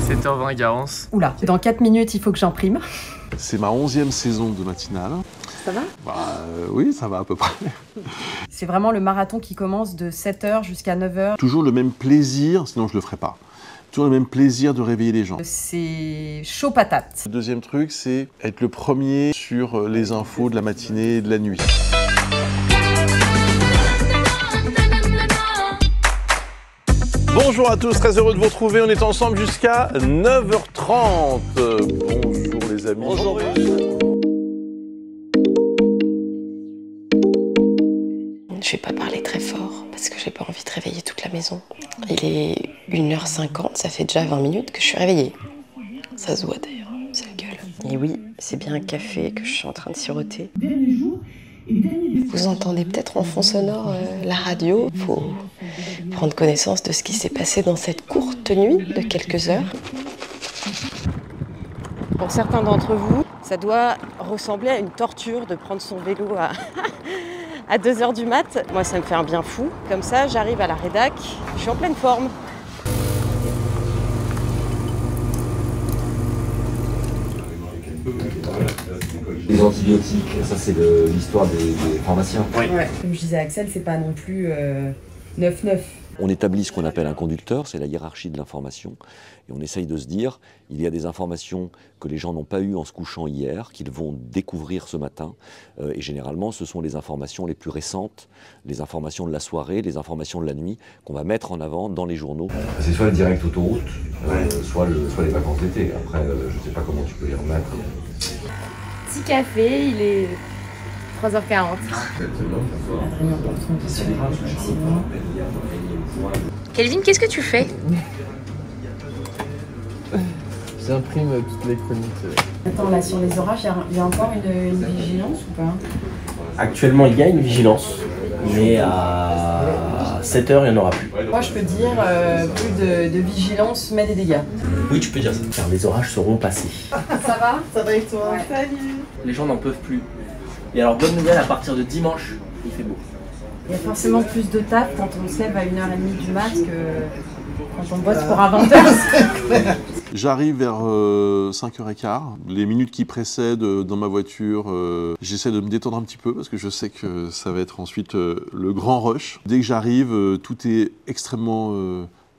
7h20 Garance. Oula, dans 4 minutes, il faut que j'imprime. C'est ma 11e saison de matinale. Ça va? Oui, ça va à peu près. C'est vraiment le marathon qui commence de 7h jusqu'à 9h. Toujours le même plaisir, sinon je le ferai pas. Toujours le même plaisir de réveiller les gens. C'est chaud patate. Le deuxième truc, c'est être le premier sur les infos de la matinée et de la nuit. Bonjour à tous, très heureux de vous retrouver. On est ensemble jusqu'à 9h30. Bonjour les amis. Bonjour. Je vais pas parler très fort parce que j'ai pas envie de réveiller toute la maison. Il est 1h50, ça fait déjà 20 minutes que je suis réveillée. Ça se voit d'ailleurs, c'est la gueule. Et oui, c'est bien un café que je suis en train de siroter. Vous entendez peut-être en fond sonore la radio. Faut prendre connaissance de ce qui s'est passé dans cette courte nuit de quelques heures. Pour certains d'entre vous, ça doit ressembler à une torture de prendre son vélo à 2h du mat. Moi, ça me fait un bien fou. Comme ça, j'arrive à la rédac, je suis en pleine forme. Les antibiotiques, ça c'est l'histoire des pharmaciens. Ouais. Comme je disais à Axel, c'est pas non plus 9-9. On établit ce qu'on appelle un conducteur, c'est la hiérarchie de l'information. Et on essaye de se dire, il y a des informations que les gens n'ont pas eues en se couchant hier, qu'ils vont découvrir ce matin. Et généralement, ce sont les informations les plus récentes, les informations de la soirée, les informations de la nuit, qu'on va mettre en avant dans les journaux. C'est soit le direct autoroute, soit les vacances d'été. Après, je ne sais pas comment tu peux les remettre. Petit café, il est 3h40. Kelvin, qu'est-ce que tu fais? J'imprime toutes les chroniques. Attends, là sur les orages, il y a encore une vigilance ou pas? Actuellement, il y a une vigilance, mais à 7h, il n'y en aura plus. Moi, je peux dire plus de vigilance, mais des dégâts. Oui, tu peux dire ça, car les orages seront passés. Ça va? Ça va avec toi? Ouais. Salut. Les gens n'en peuvent plus. Et alors, bonne nouvelle, à partir de dimanche, il fait beau. Il y a forcément plus de taf quand on se lève à 1h30 du mat que quand on bosse pour un 20h. J'arrive vers 5h15. Les minutes qui précèdent dans ma voiture, j'essaie de me détendre un petit peu parce que je sais que ça va être ensuite le grand rush. Dès que j'arrive, tout est extrêmement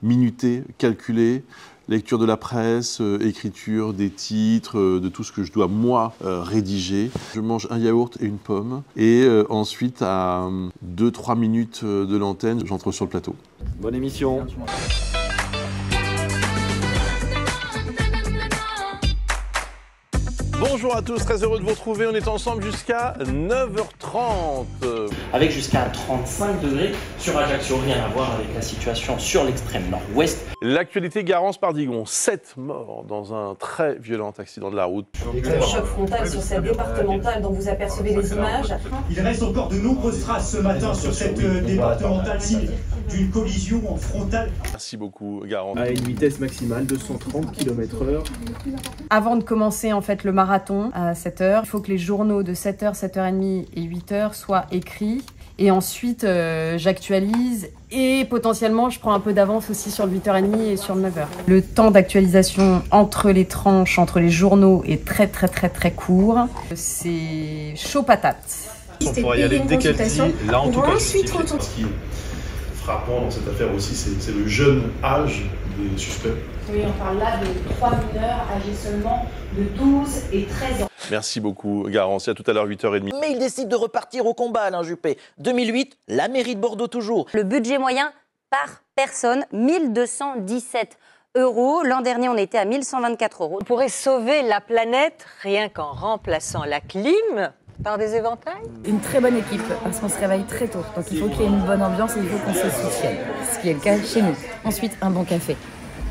minuté, calculé. Lecture de la presse, écriture des titres, de tout ce que je dois moi rédiger. Je mange un yaourt et une pomme. Et ensuite, à 2-3 minutes de l'antenne, j'entre sur le plateau. Bonne émission. Bonjour à tous, très heureux de vous retrouver. On est ensemble jusqu'à 9h30. Avec jusqu'à 35 degrés sur Ajaccio, rien à voir avec la situation sur l'extrême nord-ouest. L'actualité Garance-Pardigon, 7 morts dans un très violent accident de la route. Le choc frontal sur cette départementale dont vous apercevez les images. Il reste encore de nombreuses traces ce matin sur cette départementale cible d'une collision en frontale. Merci beaucoup Garance. À une vitesse maximale de 130 km/h. Avant de commencer en fait le marathon à 7h, il faut que les journaux de 7h, 7h30 et 8h soient écrits. Et ensuite, j'actualise et potentiellement, je prends un peu d'avance aussi sur le 8h30 et sur le 9h. Le temps d'actualisation entre les tranches, entre les journaux est très très C'est chaud patate. On pourrait y aller dès qu'elle dit, là en tout cas, ce qui est frappant dans cette affaire aussi, c'est le jeune âge des suspects. Oui, on parle là de 3 mineurs âgés seulement de 12 et 13 ans. Merci beaucoup Garance, à tout à l'heure 8h30. Mais il décide de repartir au combat, Alain Juppé. 2008, la mairie de Bordeaux toujours. Le budget moyen par personne, 1217 €. L'an dernier, on était à 1124 €. On pourrait sauver la planète rien qu'en remplaçant la clim par des éventails. Une très bonne équipe, parce qu'on se réveille très tôt. Donc il faut qu'il y ait une bonne ambiance et il faut qu'on se soutienne. Ce qui est le cas chez nous. Ensuite, un bon café.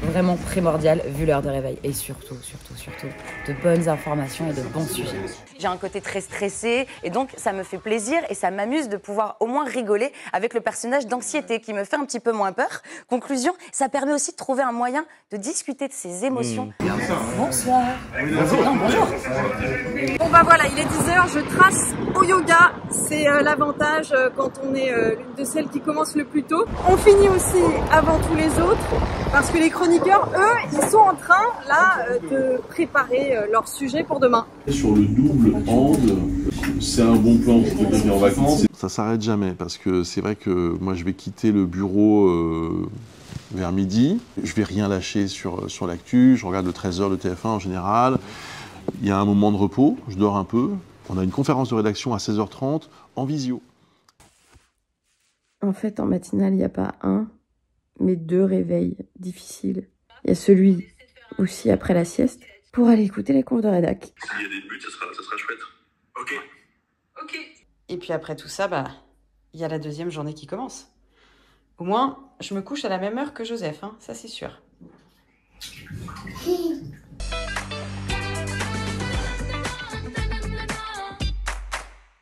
Vraiment primordial vu l'heure de réveil. Et surtout, de bonnes informations et de bons sujets. J'ai un côté très stressé et donc ça me fait plaisir et ça m'amuse de pouvoir au moins rigoler avec le personnage d'anxiété qui me fait un petit peu moins peur. Conclusion, ça permet aussi de trouver un moyen de discuter de ses émotions. Bonsoir. Bonjour. Bon bah voilà, il est 10h, je trace au yoga. C'est l'avantage quand on est l'une de celles qui commence le plus tôt. On finit aussi avant tous les autres parce que les chroniques chroniqueurs, eux, ils sont en train, là, de préparer leur sujet pour demain. Sur le double hand, c'est un bon plan pour quelqu'un qui est en vacances. Ça s'arrête jamais parce que c'est vrai que moi je vais quitter le bureau vers midi. Je vais rien lâcher sur l'actu, je regarde le 13h, le TF1 en général. Il y a un moment de repos, je dors un peu. On a une conférence de rédaction à 16h30 en visio. En fait, en matinale, il n'y a pas un, mais 2 réveils difficiles. Il y a celui aussi après la sieste pour aller écouter les confs de rédac. S'il y a des buts, ça sera chouette. Ok. Ok. Et puis après tout ça, il y a la deuxième journée qui commence. Au moins, je me couche à la même heure que Joseph, hein, ça c'est sûr.